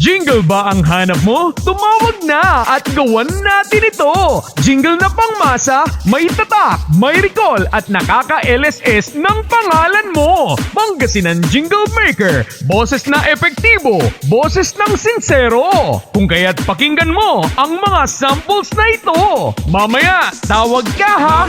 Jingle ba ang hanap mo? Tumawag na at gawan natin ito! Jingle na pang-masa, may tatak, may recall at nakaka-LSS ng pangalan mo! Pangasinan Jingle Maker, boses na epektibo, boses ng sincero! Kung kaya't pakinggan mo ang mga samples na ito! Mamaya, tawag ka ha!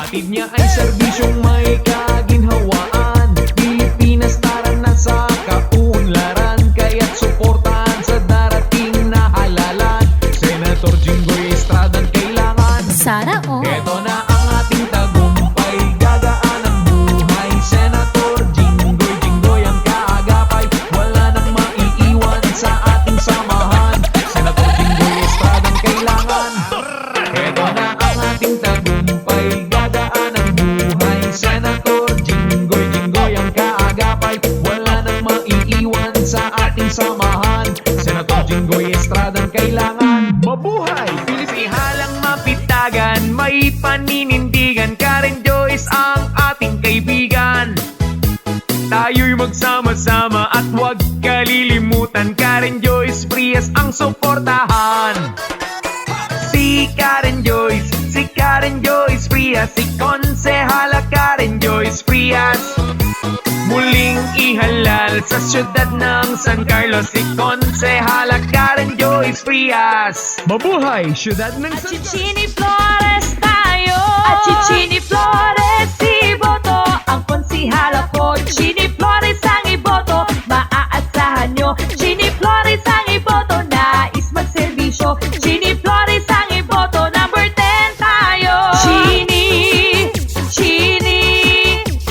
Hatid niya ay serbisyong may kaginhawaan. Pilipinas tara na sa kaunlaran, kaya't suportahan sa darating na halalan. Senator Jinggoy Estradang kailangan. Sana Eto na ang ating tagumpay, gagaan ang buhay. Senator Jinggoy ang kaagapay, wala nang maiiwan sa ating samahan. Senator Jinggoy Estradang kailangan. Eto na ang ating tagumpay, gagaan ang buhay. Senator Jinggoy ang kaagapay, wala nang maiiwan sa ating samahan. Senator Jinggoy Estradang kailangan. Mabuhay! Pilipihalang mapitagan, may paninindigan. Karen Joyce ang ating kaibigan. Tayo'y magsama-sama at huwag kalilimutan. Karen Joyce Frias ang suportahan. Si Karen Joyce Frias, si Konsehala Karen Joyce Frias. Muling ihalal sa syudad ng San Carlos, si Konsehala Karen Joyce Frias. Mabuhay, syudad ng San Carlos. Chichini Flores tayo. At Chichini Flores iboto. Ang konsihala ko, Chini Flores ang iboto. Maaasahan nyo, Chini Flores ang iboto. Nais magserbisyo, Chini Flores ang iboto. Number 10 tayo.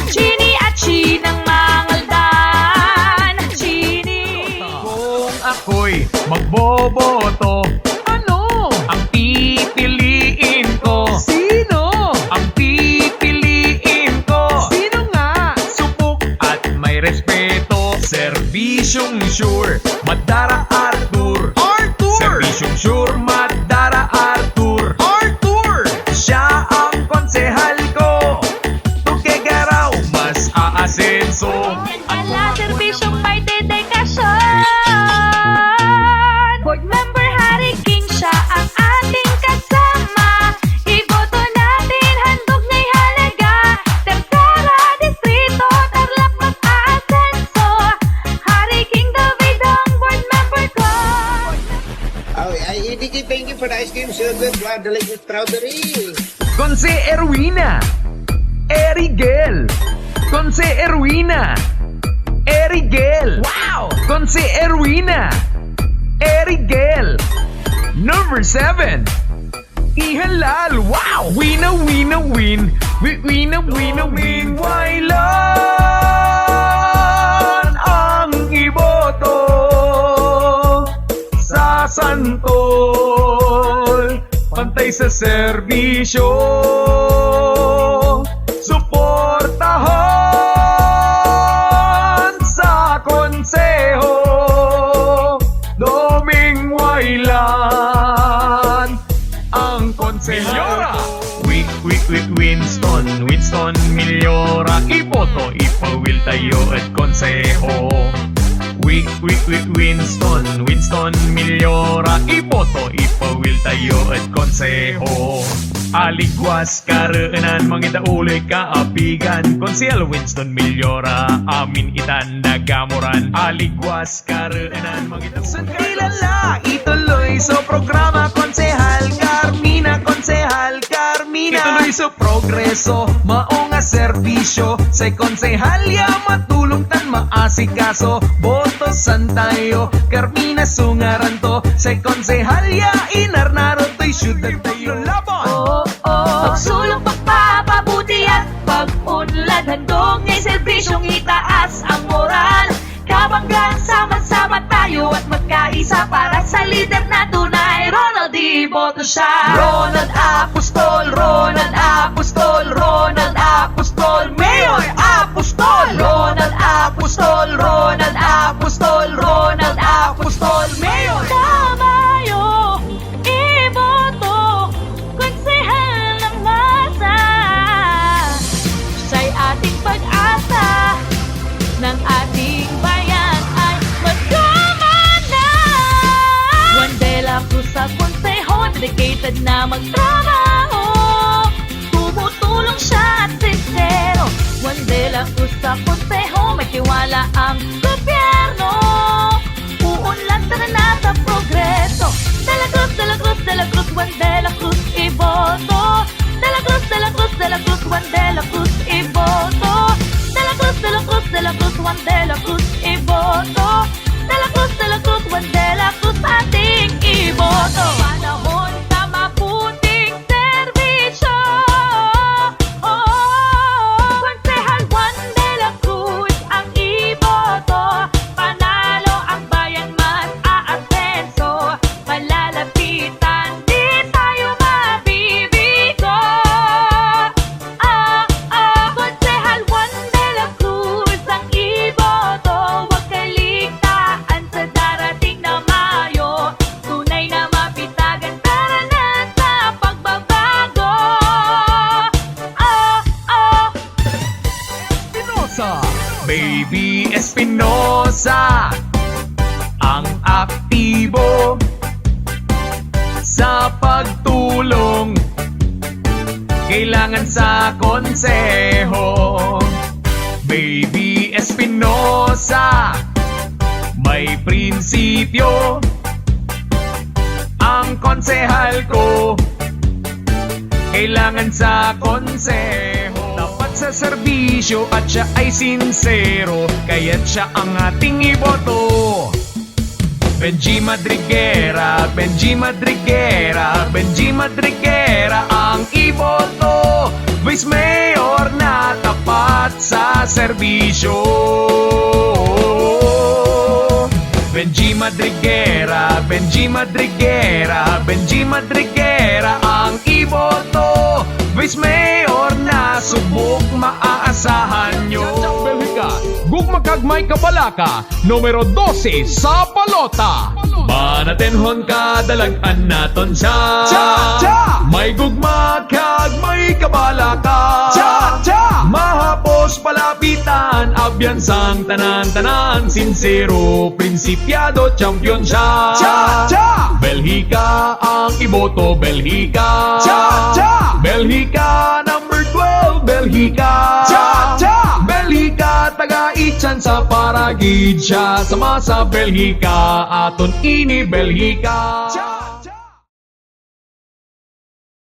Chini at Chinang Mangaldan. Chini. Kung ako'y magboboto, ano ang pipiliin ko? Sino? Ang pipiliin ko. Sino nga? Supok at may respeto. Serbisyong sure, Madara Arthur. Serbisyong sure, Madara Arthur. Siya ang konsehal ko. Tukegaraw, mas aasenso. Ala, serbisyong may dedikasyon. Board member Harry King, siya ang ating kasama. Iboto natin, handog nga'y halaga. Tercera distrito, Tarlac mag-aasenso. Harry King David ang board member ko. Thank you for the ice cream, sugar, delicious strawberry. Konse Erwina, Erigel. Konse Erwina, Erigel. Wow! Konse Erwina, Erigel. Number 7, Ihalal. Wow! Wina, wina, win. Wina, wina, win. Wailan ang iboto sa Santol. Pantay sa serbisyo, suportahan sa konseho. Doming Wailan ang konsenyora. Winston Milyora, iboto, ipawil tayo at konseho. Winston Milyora, iboto, ipawil tayo at konseho. Aligwas karaanan, mangita uloy kaapigan. Konsehal Winston Milyora, amin itanda gamuran. Aligwas karaanan, mangita uloy. Kilala, ituloy sa programa. Konsehal Carmina, Konsehal Carmina. Ituloy sa progreso, maunga serbisyo. Sa konsehalya, matulong tan maasikaso. Boto san tayo, Carmina sungaranto. Sa konsehalya, inarnaro to'y syudad tayo laban. Pagsulong, pagpapabuti at pag-unlad. Handog nga'y serbisyong itaas ang moral. Kabanggang sama-sama tayo at magkaisa. isa para sa leader na tunay. Ronald, iboto siya. Ronald Apostol, Ronald Apostol, Ronald Apostol, Mayor Apostol, Ronald Apostol, Ronald Apostol, Ronald Apostol, Mayor. Tamayo, iboto, konsehal ng masa. Siya'y ating pag-asa, ng ating bayan ay magyaman na. Juan de la Cruz sa konseho, dedicated na magtrabaho. Tumutulong siya at sincero. Juan de la Cruz sa konseho, may tiwala ang gobyerno. Uunlad na sa progreso. De la Cruz, de la Cruz, de la Cruz, Juan de la Cruz, iboto. De la Cruz, de la Cruz, de la Cruz, Juan de la Cruz, iboto. De la Cruz, de la Cruz, de la Cruz, Juan de la Cruz, iboto. De la Cruz, de la Cruz, Juan de la Cruz, ating iboto. Panahon sa mabuting serbisyo. Konsehal Juan de la Cruz ang iboto. Panalo ang bayan, mas aasenso. Malalapitan, di tayo mabibigo. Konsehal Juan de la Cruz ang iboto. Huwag kaligtaan sa darating na Mayo. Tunay na mapitagan, tara na sa pagbabago. Espinosa, Baby Espinosa, ang aktibo sa pagtulong kailangan sa konseho. Baby Espinosa, may prinsipyo ang konsehal ko, kailangan sa konseho. Tapat sa serbisyo at siya ay sincero, kaya't siya ang ating iboto. Benji Madriguera, Benji Madriguera, Benji Madriguera ang iboto. Vice Mayor na tapat sa serbisyo. Benji Madriguera, Benji Madriguera, Benji Madriguera ang iboto. Vice Mayor na subok maaasahan nyo. Gugma kagmay kabalaka, numero 12 sa balota. Manatenhon ka, dalagan naton siya. May gugma kagmay kabalaka. Mahapos palapitan, abyansang tanan-tanan. Sincero, prinsipyado, champion siya. Belhika ang iboto, Belhika. Belhika number 12, Belhika. Belhika, taga-itsan sa paragid siya. Sama sa Belhika, aton ini Belhika.